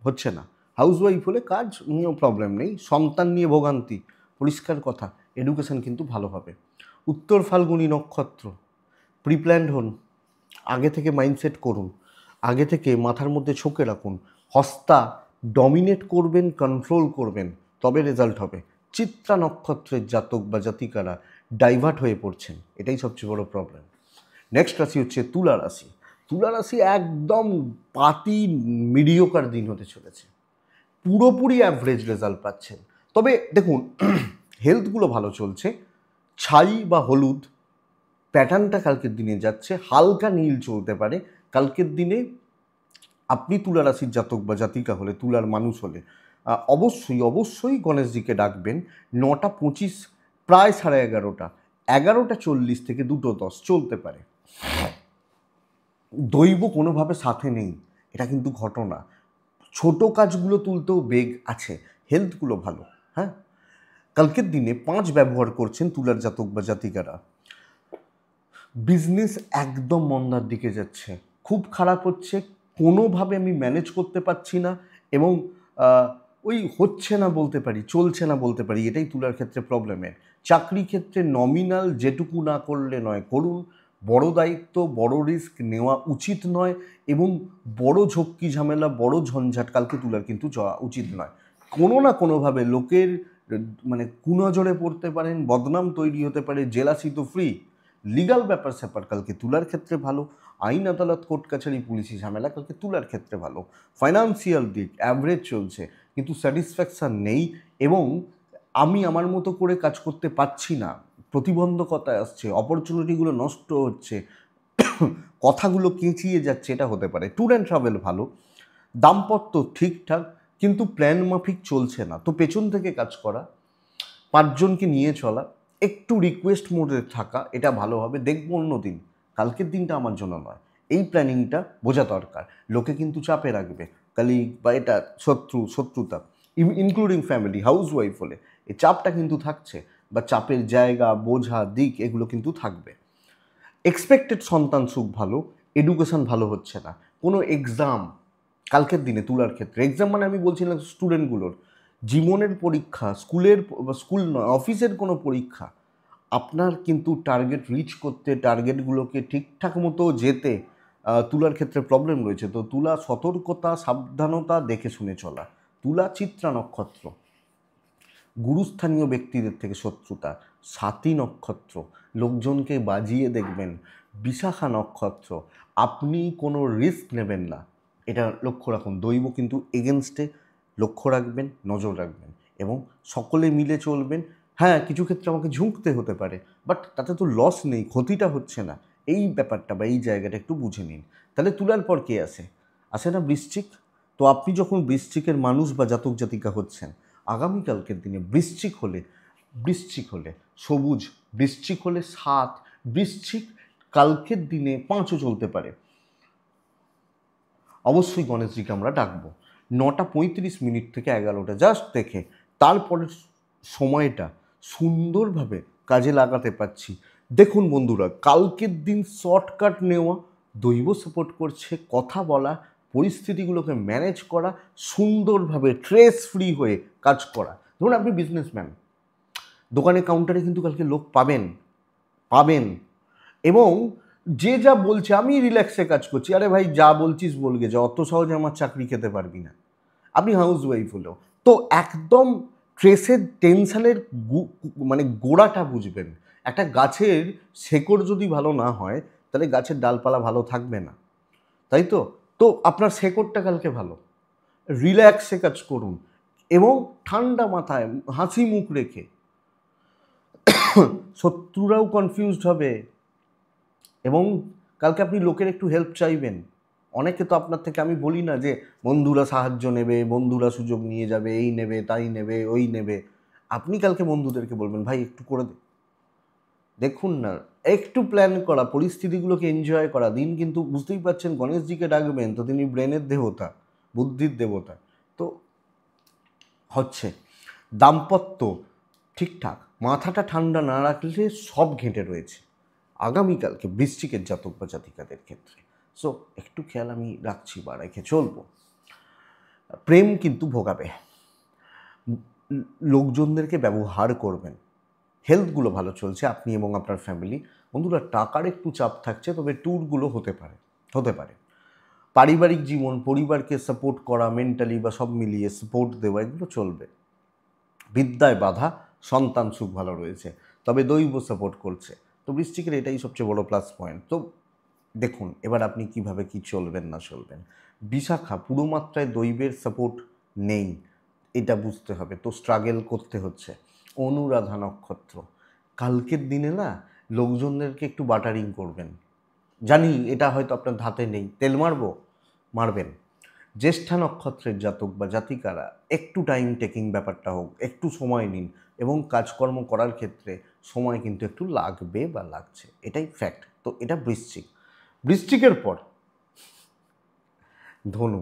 হচ্ছে না। হাউসওয়াইফ হলে কাজ নিয়েও প্রবলেম নেই, সন্তান নিয়ে ভোগান্তি, পরিষ্কার কথা। এডুকেশন কিন্তু ভালো হবে। উত্তর ফাল্গুনী নক্ষত্র, প্রিপ্ল্যান্ড হন, আগে থেকে মাইন্ডসেট করুন, আগে থেকে মাথার মধ্যে ছোকে রাখুন। হস্তা ডমিনেট করবেন, কন্ট্রোল করবেন, তবে রেজাল্ট হবে। চিত্রা নক্ষত্রের জাতক বা জাতিকারা ডাইভার্ট হয়ে পড়ছেন, এটাই সবচেয়ে বড় প্রবলেম। নেক্সট রাশি হচ্ছে তুলা রাশি। তুলা রাশি একদম পাতি মিডিওকার দিন হতে চলেছে, পুরোপুরি অ্যাভারেজ রেজাল্ট পাচ্ছেন। তবে দেখুন হেলথগুলো ভালো চলছে, ছাই বা হলুদ প্যাটার্নটা কালকের দিনে যাচ্ছে, হালকা নীল চলতে পারে কালকের দিনে। আপনি তুলা রাশির জাতক বা জাতিকা হলে, তুলার মানুষ হলে অবশ্যই অবশ্যই গণেশজিকে ডাকবেন। 9:25 প্রায় 11:30, 11:40 থেকে 2:10 চলতে পারে। দৈব কোনোভাবে সাথে নেই, এটা কিন্তু ঘটনা। ছোট কাজগুলো তুলতেও বেগ আছে, হেলথগুলো ভালো। হ্যাঁ, কালকের দিনে 5 ব্যবহার করছেন তুলার জাতক বা জাতিকারা। বিজনেস একদম মন্দার দিকে যাচ্ছে, খুব খারাপ হচ্ছে, কোনোভাবে আমি ম্যানেজ করতে পারছি না, এবং ওই হচ্ছে না বলতে পারি, চলছে না বলতে পারি, এটাই তুলার ক্ষেত্রে প্রবলেমের। চাকরি ক্ষেত্রে নমিনাল যেটুকু না করলে নয় করুন, বড় দায়িত্ব বড় রিস্ক নেওয়া উচিত নয়, এবং বড় ঝক্কি ঝামেলা বড় ঝঞ্ঝাট কালকে তুলার কিন্তু যাওয়া উচিত নয়। কোনো না কোনোভাবে লোকের মানে কুনজরে পড়তে পারেন, বদনাম তৈরি হতে পারে, জেলাসি তো ফ্রি। লিগাল ব্যাপার স্যাপার কালকে তুলার ক্ষেত্রে ভালো, আইন আদালত কোর্ট কাছারি পুলিশি ঝামেলা কালকে তুলার ক্ষেত্রে ভালো। ফাইন্যান্সিয়াল দিক অ্যাভারেজ চলছে, কিন্তু স্যাটিসফ্যাকশান নেই, এবং আমি আমার মতো করে কাজ করতে পারছি না, প্রতিবন্ধকতা আসছে, অপরচুনিটিগুলো নষ্ট হচ্ছে, কথাগুলো কেঁচিয়ে যাচ্ছে, এটা হতে পারে। ট্যুর অ্যান্ড ট্রাভেল ভালো, দাম্পত্য ঠিকঠাক, কিন্তু প্ল্যান মাফিক চলছে না, তো পেছন থেকে কাজ করা, 5 জনকে নিয়ে চলা, একটু রিকোয়েস্ট মোডে থাকা, এটা ভালো হবে। দেখবো অন্য দিন, কালকের দিনটা আমার জন্য নয়, এই প্ল্যানিংটা বোঝা দরকার। লোকে কিন্তু চাপে রাখবে, কালিগ বা এটা শত্রুতা, ইনক্লুডিং ফ্যামিলি, হাউসওয়াইফ হলে এই চাপটা কিন্তু থাকছে, বা চাপের জায়গা বোঝা দিক এগুলো কিন্তু থাকবে। এক্সপেক্টেড সন্তান সুখ ভালো, এডুকেশন ভালো হচ্ছে না, কোনো এক্সাম কালকের দিনে তুলার ক্ষেত্রে, এক্সাম মানে আমি বলছি না স্টুডেন্টগুলোর জীবনের পরীক্ষা, স্কুল নয় অফিসের কোনো পরীক্ষা, আপনার কিন্তু টার্গেট রিচ করতে, টার্গেটগুলোকে ঠিকঠাক মতো যেতে তুলার ক্ষেত্রে প্রবলেম রয়েছে। তো তুলা সতর্কতা সাবধানতা দেখে শুনে চলা। তুলা চিত্রা নক্ষত্র, গুরুস্থানীয় ব্যক্তিদের থেকে শত্রুতা। স্বাতী নক্ষত্র, লোকজনকে বাজিয়ে দেখবেন। বিশাখা নক্ষত্র, আপনি কোনো রিস্ক নেবেন না, এটা লক্ষ্য রাখুন। দৈব কিন্তু এগেনস্টে লক্ষ্য রাখবেন, নজর রাখবেন, এবং সকলে মিলে চলবেন। হ্যাঁ, কিছু ক্ষেত্রে আমাকে ঝুঁকতে হতে পারে, বাট তাতে তো লস নেই, ক্ষতিটা হচ্ছে না, এই ব্যাপারটা বা এই জায়গাটা একটু বুঝে নিন। তাহলে তুলার পর কে আসে? আসে না বৃশ্চিক। তো আপনি যখন বৃশ্চিকের মানুষ বা জাতক জাতিকা হচ্ছেন, আগামীকালকের দিনে বৃশ্চিক হলে সবুজ, বৃশ্চিক হলে 7, বৃশ্চিক কালকের দিনে 5ও চলতে পারে। অবশ্যই গণেশজিকে আমরা ডাকবো 9:35 থেকে 11টা জাস্ট দেখে, তারপরের সময়টা সুন্দরভাবে কাজে লাগাতে পারছি। দেখুন বন্ধুরা, কালকের দিন শর্টকাট নেওয়া, দৈব সাপোর্ট করছে, কথা বলা, পরিস্থিতিগুলোকে ম্যানেজ করা, সুন্দরভাবে ট্রেস ফ্রি হয়ে কাজ করা। ধরুন আপনি বিজনেসম্যান, দোকানে কাউন্টারে কিন্তু কালকে লোক পাবেন পাবেন এবং যে যা বলছে আমি রিল্যাক্সে কাজ করছি, আরে ভাই যা বলছিস বলগে যা, অত সহজে আমার চাকরি খেতে পারবি না। আপনি হাউস ওয়াইফ হলেও তো একদম ট্রেসের টেনশনের মানে গোড়াটা বুঝবেন। একটা গাছের শেকড় যদি ভালো না হয়, তাহলে গাছের ডালপালা ভালো থাকবে না, তাই তো? তো আপনার শেকড়টা কালকে ভালো, রিল্যাক্সে কাজ করুন এবং ঠান্ডা মাথায় হাসি মুখ রেখে। শত্রুরাও কনফিউজড হবে এবং কালকে আপনি লোকের একটু হেল্প চাইবেন। অনেকে তো আপনার থেকে, আমি বলি না যে বন্ধুরা সাহায্য নেবে, বন্ধুরা সুযোগ নিয়ে যাবে, এই নেবে তাই নেবে ওই নেবে। আপনি কালকে বন্ধুদেরকে বলবেন, ভাই একটু করে দেখুন না, একটু প্ল্যান করা, পরিস্থিতিগুলোকে এনজয় করা। দিন কিন্তু বুঝতেই পারছেন, গণেশজিকে ডাকবেন তো তিনি ব্রেনের দেবতা, বুদ্ধির দেবতা। তো হচ্ছে দাম্পত্য ঠিকঠাক, মাথাটা ঠান্ডা না রাখলে সব ঘেঁটে রয়েছে আগামীকালকে বৃশ্চিকের জাতক বা জাতিকাদের ক্ষেত্রে। সো একটু খেয়াল আমি রাখছি বা রেখে চলবো। প্রেম কিন্তু ভোগাবে, লোকজনদেরকে ব্যবহার করবেন, হেলথগুলো ভালো চলছে আপনি এবং আপনার ফ্যামিলি। বন্ধুরা টাকার একটু চাপ থাকছে, তবে ট্যুরগুলো হতে পারে। পারিবারিক জীবন, পরিবারকে সাপোর্ট করা, মেন্টালি বা সব মিলিয়ে সাপোর্ট দেওয়া, এগুলো চলবে। বিদ্যায় বাধা, সন্তান সুখ ভালো রয়েছে, তবে দৈব সাপোর্ট করছে। তো বৃশ্চিকের এটাই সবচেয়ে বড় প্লাস পয়েন্ট। তো দেখুন এবার আপনি কিভাবে কি চলবেন না চলবেন। বিশাখা, পুরো মাত্রায় দৈবের সাপোর্ট নেই, এটা বুঝতে হবে, তো স্ট্রাগল করতে হচ্ছে। অনুরাধা নক্ষত্র, কালকের দিনে না লোকজনদেরকে একটু বাটারিং করবেন। জানি এটা হয়তো আপনার ধাতে নেই, তেল মারবেন। জ্যেষ্ঠা নক্ষত্রের জাতক বা জাতিকারা একটু টাইম টেকিং ব্যাপারটা হোক, একটু সময় নিন এবং কাজকর্ম করার ক্ষেত্রে সময় কিন্তু একটু লাগবে বা লাগছে, এটাই ফ্যাক্ট। তো এটা বৃশ্চিকের পর ধনু,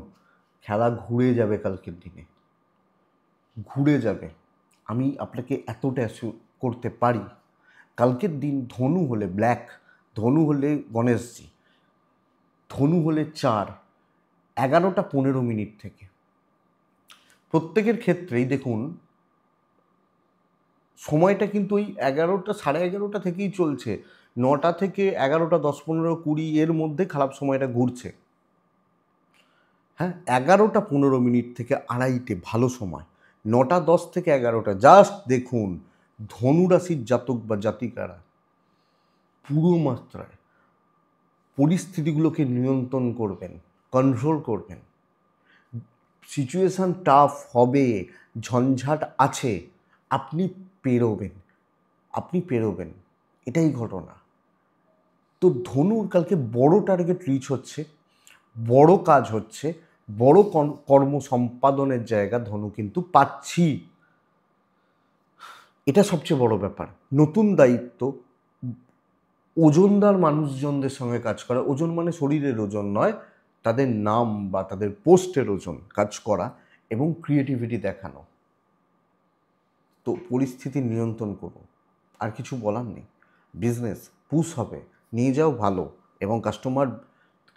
খেলা ঘুরে যাবে কালকের দিনে, ঘুরে যাবে। আমি আপনাকে এতটা করতে পারি, কালকের দিন ধনু হলে ব্ল্যাক, ধনু হলে গণেশজি, ধনু হলে 4:11:15 থেকে প্রত্যেকের ক্ষেত্রেই দেখুন সময়টা কিন্তু ওই 11টা 11:30 থেকেই চলছে। 9টা থেকে 11টা 10, 15, 20 এর মধ্যে খারাপ সময়টা ঘুরছে। হ্যাঁ, 11:15 থেকে 2:30 ভালো সময়, 9টা 10 থেকে 11টা জাস্ট দেখুন। ধনুরাশির জাতক বা জাতিকারা পুরো মাত্রায় পরিস্থিতিগুলোকে নিয়ন্ত্রণ করবেন, কন্ট্রোল করবেন। সিচুয়েশান টাফ হবে, ঝঞ্ঝাট আছে, আপনি পেরোবেন, এটাই ঘটনা। তো ধনুর কালকে বড় টার্গেট রিচ হচ্ছে, বড় কাজ হচ্ছে, বড় কর্ম সম্পাদনের জায়গা ধনু কিন্তু পাচ্ছি, এটা সবচেয়ে বড় ব্যাপার। নতুন দায়িত্ব, ওজনদার মানুষজনদের সঙ্গে কাজ করা, ওজন মানে শরীরের ওজন নয়, তাদের নাম বা তাদের পোস্টের ওজন, কাজ করা এবং ক্রিয়েটিভিটি দেখানো। তো পরিস্থিতি নিয়ন্ত্রণ করুন, আর কিছু বলার নেই। বিজনেস পুশ হবে, নিয়ে যাও ভালো, এবং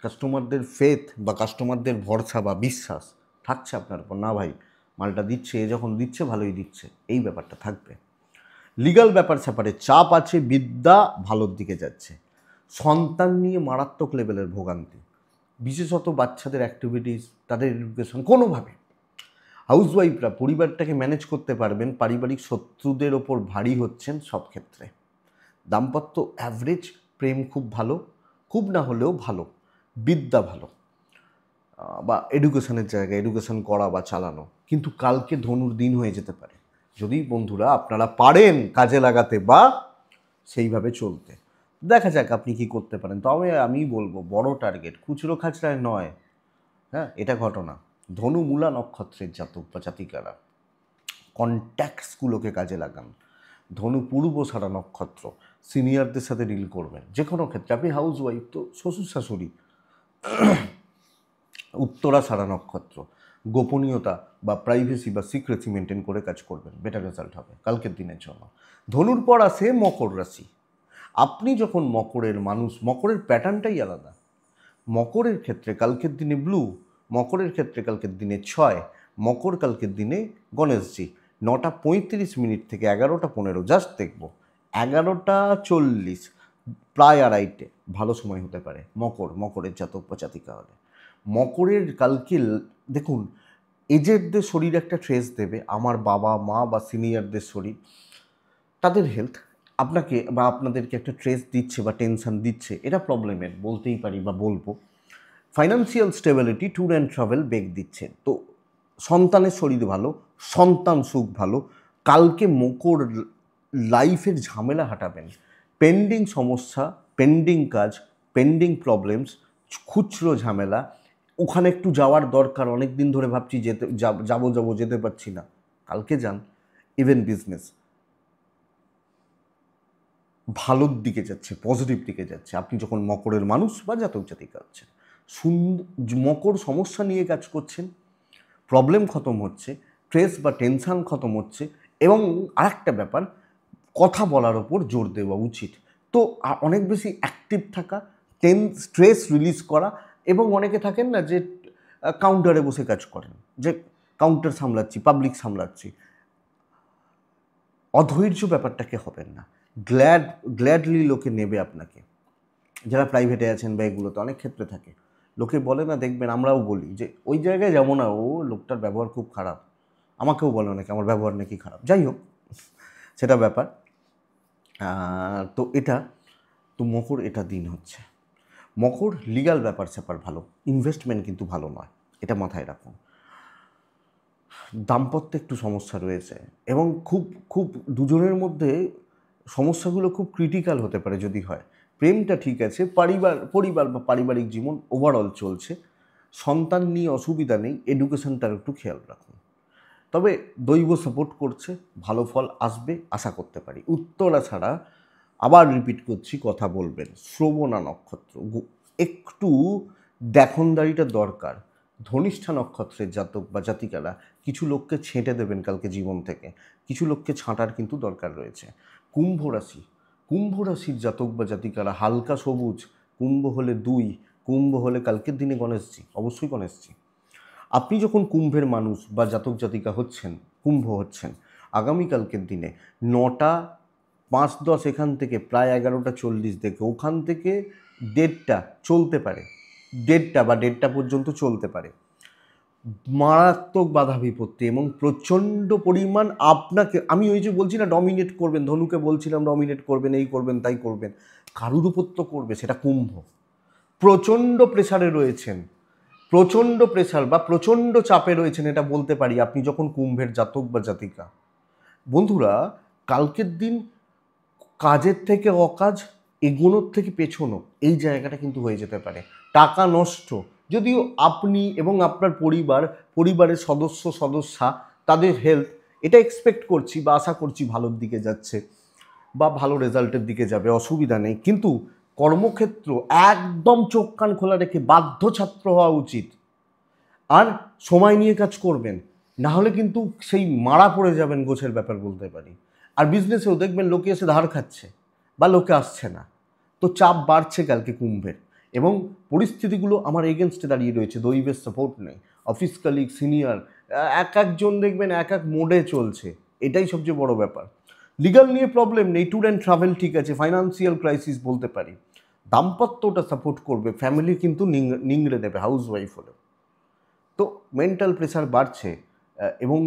কাস্টমারদের ফেথ বা কাস্টমারদের ভরসা বা বিশ্বাস থাকছে আপনার উপর, না ভাই মালটা দিচ্ছে, এ যখন দিচ্ছে ভালোই দিচ্ছে, এই ব্যাপারটা থাকবে। লিগ্যাল ব্যাপার স্যাপারে চাপ আছে, বিদ্যা ভালোর দিকে যাচ্ছে। সন্তান নিয়ে মারাত্মক লেভেলের ভোগান্তি, বিশেষত বাচ্চাদের অ্যাক্টিভিটিস, তাদের এডুকেশন, কোনোভাবে হাউসওয়াইফরা পরিবারটাকে ম্যানেজ করতে পারবেন, পারিবারিক শত্রুদের ওপর ভারী হচ্ছেন সব ক্ষেত্রে। দাম্পত্য অ্যাভারেজ, প্রেম খুব ভালো, খুব না হলেও ভালো, বিদ্যা ভালো, বা এডুকেশনের জায়গায় এডুকেশন করা বা চালানো। কিন্তু কালকে ধনুর দিন হয়ে যেতে পারে যদি বন্ধুরা আপনারা পারেন কাজে লাগাতে বা সেইভাবে চলতে। দেখা যাক আপনি কি করতে পারেন, তবে আমি বলবো বড় টার্গেট, খুচরো খাচরায় নয়। হ্যাঁ, এটা ঘটনা। ধনু মূলা নক্ষত্রের জাতক বা জাতিকারা কন্ট্যাক্টসগুলোকে কাজে লাগান। ধনু পূর্বসারা নক্ষত্র, সিনিয়রদের সাথে ডিল করবেন যে কোনো ক্ষেত্রে। আপনি হাউস ওয়াইফ তো শ্বশুর শাশুড়ি, উত্তরা সারা নক্ষত্র, গোপনীয়তা বা প্রাইভেসি বা সিক্রেসি মেনটেন করে কাজ করবেন, বেটার রেজাল্ট হবে কালকের দিনের জন্য। ধনুর পর আসে মকর রাশি। আপনি যখন মকরের মানুষ, মকরের প্যাটার্নটাই আলাদা। মকরের ক্ষেত্রে কালকের দিনে ব্লু, মকরের ক্ষেত্রে কালকের দিনে 6, মকর কালকের দিনে গণেশজি। 9:35 থেকে 11:15, জাস্ট দেখব 11:40, প্রায় 2:30 ভালো সময় হতে পারে মকরের জাতক বা জাতিকা হলে। মকরের কালকে দেখুন এজেডদের শরীর একটা ট্রেস দেবে, আমার বাবা মা বা সিনিয়রদের শরীর, তাদের হেলথ আপনাকে বা আপনাদেরকে একটা ট্রেস দিচ্ছে বা টেনশন দিচ্ছে, এটা প্রবলেমের বলতেই পারি বা বলবো। Financial stability, tour and travel বেগ দিচ্ছে। তো সন্তানের শরীর ভালো, সন্তান সুখ ভালো। কালকে মকর লাইফের ঝামেলা হাঁটাবেন। পেন্ডিং সমস্যা, পেন্ডিং কাজ, পেন্ডিং প্রবলেমস, খুচরো ঝামেলা, ওখানে একটু যাওয়ার দরকার, অনেক দিন ধরে ভাবছি যাবো যেতে পারছি না, কালকে যান। ইভেন বিজনেস ভালোর দিকে যাচ্ছে, পজিটিভ দিকে যাচ্ছে। আপনি যখন মকরের মানুষ বা জাতক জাতিকা হচ্ছেন, মকর সমস্যা নিয়ে কাজ করছেন, প্রবলেম খতম হচ্ছে, স্ট্রেস বা টেনশান খতম হচ্ছে। এবং আরেকটা ব্যাপার, কথা বলার ওপর জোর দেওয়া উচিত। তো অনেক বেশি অ্যাক্টিভ থাকা, স্ট্রেস রিলিজ করা। এবং অনেকে থাকেন না যে কাউন্টারে বসে কাজ করেন, যে কাউন্টার সামলাচ্ছি, পাবলিক সামলাচ্ছি, অধৈর্য ব্যাপারটাকে হবেন না। গ্ল্যাডলি লোকে নেবে আপনাকে। যারা প্রাইভেটে আছেন বা এগুলোতে অনেক ক্ষেত্রে থাকে, লোকে বলে না, দেখবেন আমরাও বলি যে ওই জায়গায় যাবো না, ও লোকটার ব্যবহার খুব খারাপ। আমাকেও বলে অনেকে আমার ব্যবহার নাকি খারাপ। যাই হোক, সেটা ব্যাপার। তো এটা তো মকর এটা দিন হচ্ছে। মকর লিগ্যাল ব্যাপার স্যাপার ভালো, ইনভেস্টমেন্ট কিন্তু ভালো নয়, এটা মাথায় রাখুন। দাম্পত্যে একটু সমস্যা রয়েছে এবং খুব খুব দুজনের মধ্যে সমস্যাগুলো খুব ক্রিটিক্যাল হতে পারে যদি হয়। প্রেমটা ঠিক আছে, পরিবার বা পারিবারিক জীবন ওভারঅল চলছে, সন্তান নিয়ে অসুবিধা নেই, এডুকেশনটার একটু খেয়াল রাখুন। তবে দৈব সাপোর্ট করছে, ভালো ফল আসবে আশা করতে পারি। উত্তরা ছাড়া, আবার রিপিট করছি, কথা বলবেন। শ্রবণা নক্ষত্র একটু দেখনদারিটা দরকার। ধনিষ্ঠা নক্ষত্রের জাতক বা জাতিকারা কিছু লোককে ছেঁটে দেবেন কালকে জীবন থেকে, কিছু লোককে ছাঁটার কিন্তু দরকার রয়েছে। কুম্ভ রাশি, কুম্ভ রাশির জাতক বা জাতিকারা হালকা সবুজ, কুম্ভ হলে 2, কুম্ভ হলে কালকের দিনে গণেশজি, অবশ্যই গণেশজি। আপনি যখন কুম্ভের মানুষ বা জাতক জাতিকা হচ্ছেন, কুম্ভ হচ্ছেন, আগামীকালকের দিনে 9:05-10 এখান থেকে প্রায় 11:40 দেখে, ওখান থেকে 1:30 চলতে পারে, 1:30 বা 1:30 পর্যন্ত চলতে পারে মারাত্মক বাধা বিপত্তি এবং প্রচণ্ড পরিমাণ আপনাকে, আমি ওই যে বলছি না ডমিনেট করবেন, ধনুকে বলছিলাম ডমিনেট করবেন, এই করবেন তাই করবেন, কারুর উপর তো করবে, সেটা কুম্ভ। প্রচণ্ড প্রেসারে রয়েছেন, প্রচণ্ড প্রেসার বা প্রচণ্ড চাপে রয়েছেন, এটা বলতে পারি আপনি যখন কুম্ভের জাতক বা জাতিকা। বন্ধুরা, কালকের দিন কাজের থেকে অকাজ, এগোনোর থেকে পেছনো, এই জায়গাটা কিন্তু হয়ে যেতে পারে। টাকা নষ্ট, যদিও আপনি এবং আপনার পরিবারের সদস্যা, তাদের হেলথ, এটা এক্সপেক্ট করছি বা আশা করছি ভালোর দিকে যাচ্ছে বা ভালো রেজাল্টের দিকে যাবে, অসুবিধা নেই। কিন্তু কর্মক্ষেত্র একদম চোখ কান খোলা রেখে বাধ্য ছাত্র হওয়া উচিত। আর সময় নিয়ে কাজ করবেন, না হলে কিন্তু সেই মারা পড়ে যাবেন, গোছের ব্যাপার বলতে পারি। আর বিজনেসেও দেখবেন লোকে এসে ধার খাচ্ছে বা লোকে আসছে না, তো চাপ বাড়ছে কালকে কুম্ভের। এবং পরিস্থিতিগুলো আমার এগেনস্টে দাঁড়িয়ে রয়েছে, দৈবের সাপোর্ট নেই। অফিস কালিগ, সিনিয়র, এক একজন দেখবেন এক এক মোডে চলছে, এটাই সবচেয়ে বড় ব্যাপার। লিগাল নিয়ে প্রবলেম নেই, ট্যুর অ্যান্ড ট্রাভেল ঠিক আছে, ফাইন্যান্সিয়াল ক্রাইসিস বলতে পারি, দাম্পত্যটা সাপোর্ট করবে, ফ্যামিলি কিন্তু নিংড়ে দেবে হাউস ওয়াইফ হলে। তো মেন্টাল প্রেশার বাড়ছে এবং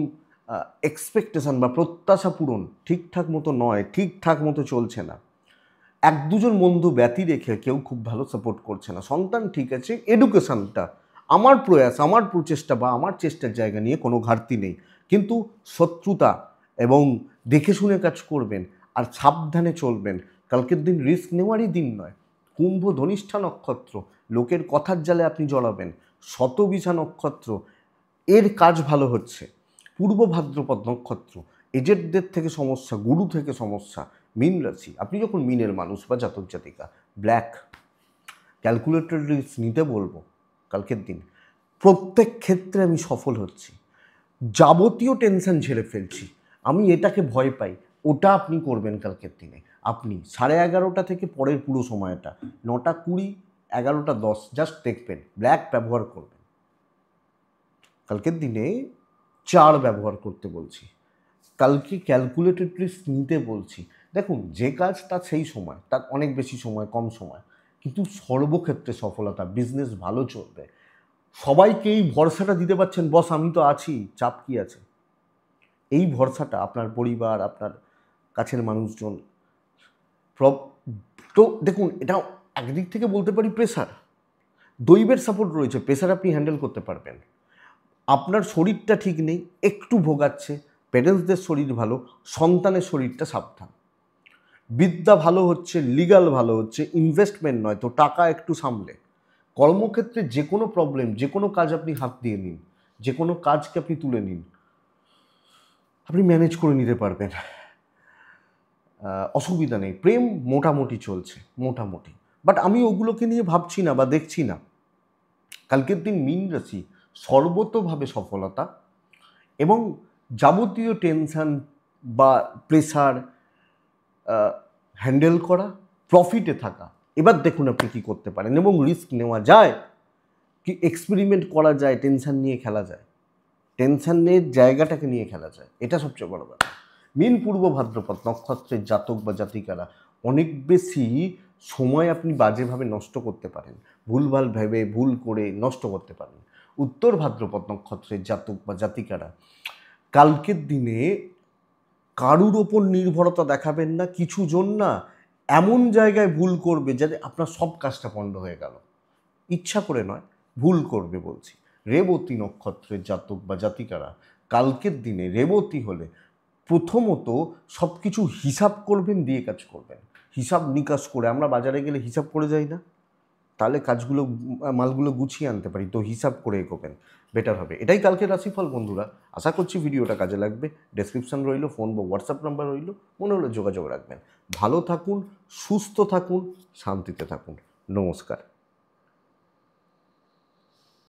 এক্সপেকটেশন বা প্রত্যাশা পূরণ ঠিকঠাক মতো নয়, ঠিকঠাক মতো চলছে না। 1-2জন বন্ধু ব্যতি রেখে কেউ খুব ভালো সাপোর্ট করছে না। সন্তান ঠিক আছে, এডুকেশনটা আমার প্রয়াস, আমার প্রচেষ্টা বা আমার চেষ্টার জায়গা নিয়ে কোনো ঘাটতি নেই, কিন্তু শত্রুতা এবং দেখে শুনে কাজ করবেন আর সাবধানে চলবেন। কালকের দিন রিস্ক নেওয়ারই দিন নয়। কুম্ভ ধনিষ্ঠা নক্ষত্র, লোকের কথার জালে আপনি জড়াবেন। শতবিশা নক্ষত্র, এর কাজ ভালো হচ্ছে। পূর্ব ভাদ্রপদ নক্ষত্র, এজেন্টদের থেকে সমস্যা, গুরু থেকে সমস্যা। মীন রাশি, আপনি যখন মীনের মানুষ বা জাতক জাতিকা, ব্ল্যাক ক্যালকুলেটেড রিস্ক নিতে বলবো কালকের দিন। প্রত্যেক ক্ষেত্রে আমি সফল হচ্ছি, যাবতীয় টেনশন ঝেড়ে ফেলছি, আমি এটাকে ভয় পাই, ওটা আপনি করবেন কালকের দিনে। আপনি 11:30 থেকে পরের পুরো সময়টা, 9:20, 11:10 জাস্ট দেখবেন, ব্ল্যাক ব্যবহার করবেন। কালকের দিনে 4 ব্যবহার করতে বলছি, কালকে ক্যালকুলেটেড রিস্ক নিতে বলছি। দেখুন, যে কাজ তার সেই সময়, তার অনেক বেশি সময়, কম সময়, কিন্তু সর্বক্ষেত্রে সফলতা, বিজনেস ভালো চলবে। সবাইকে এই ভরসাটা দিতে পারছেন, বস আমি তো আছি, চাপ কি আছে, এই ভরসাটা আপনার পরিবার, আপনার কাছের মানুষজন। তো দেখুন, এটা একদিক থেকে বলতে পারি প্রেশার, দৈবের সাপোর্ট রয়েছে, প্রেশার আপনি হ্যান্ডেল করতে পারবেন। আপনার শরীরটা ঠিক নেই, একটু ভোগাচ্ছে, প্যারেন্টসদের শরীর ভালো, সন্তানের শরীরটা সাবধান। বিদ্যা ভালো হচ্ছে, লিগাল ভালো হচ্ছে, ইনভেস্টমেন্ট নয় তো টাকা একটু সামলে। কর্মক্ষেত্রে যে কোনো প্রবলেম, যে কোনো কাজ আপনি হাত দিয়ে নিন, যে কোনো কাজকে আপনি তুলে নিন, আপনি ম্যানেজ করে নিতে পারবেন, অসুবিধা নেই। প্রেম মোটামুটি চলছে, মোটামুটি, বাট আমি ওগুলোকে নিয়ে ভাবছি না বা দেখছি না। কালকের দিন মীন রাশি সর্বতোভাবে সফলতা এবং যাবতীয় টেনশন বা প্রেশার হ্যান্ডেল করা, প্রফিটে থাকা। এবার দেখুন আপনি কী করতে পারেন এবং রিস্ক নেওয়া যায় কি, এক্সপেরিমেন্ট করা যায়, টেনশন নিয়ে খেলা যায়, টেনশনের জায়গাটাকে নিয়ে খেলা যায়, এটা সবচেয়ে বড় ব্যাপার। মীন পূর্ব ভাদ্রপদ নক্ষত্রের জাতক বা জাতিকারা অনেক বেশি সময় আপনি বাজেভাবে নষ্ট করতে পারেন, ভুলভাল ভেবে ভুল করে নষ্ট করতে পারেন। উত্তর ভাদ্রপদ নক্ষত্রের জাতক বা জাতিকারা কালকের দিনে কারুর ওপর নির্ভরতা দেখাবেন না। কিছু জন না এমন জায়গায় ভুল করবে যাতে আপনার সব কাজটা পণ্ড হয়ে গেল, ইচ্ছা করে নয়, ভুল করবে বলছি। রেবতী নক্ষত্রের জাতক বা জাতিকারা কালকের দিনে রেবতী হলে প্রথমত সব কিছু হিসাব করবেন, দিয়ে কাজ করবেন। হিসাব নিকাশ করে, আমরা বাজারে গেলে হিসাব করে যাই না, তাহলে কাজগুলো মালগুলো গুছিয়ে আনতে পারি, তো হিসাব করে এগোবেন, বেটার হবে। এটাই কালকের রাশিফল বন্ধুরা। আশা করছি ভিডিওটা কাজে লাগবে। ডেসক্রিপশন রইল, ফোন বা হোয়াটসঅ্যাপ নাম্বার রইল, মনে হলে যোগাযোগ রাখবেন। ভালো থাকুন, সুস্থ থাকুন, শান্তিতে থাকুন। নমস্কার।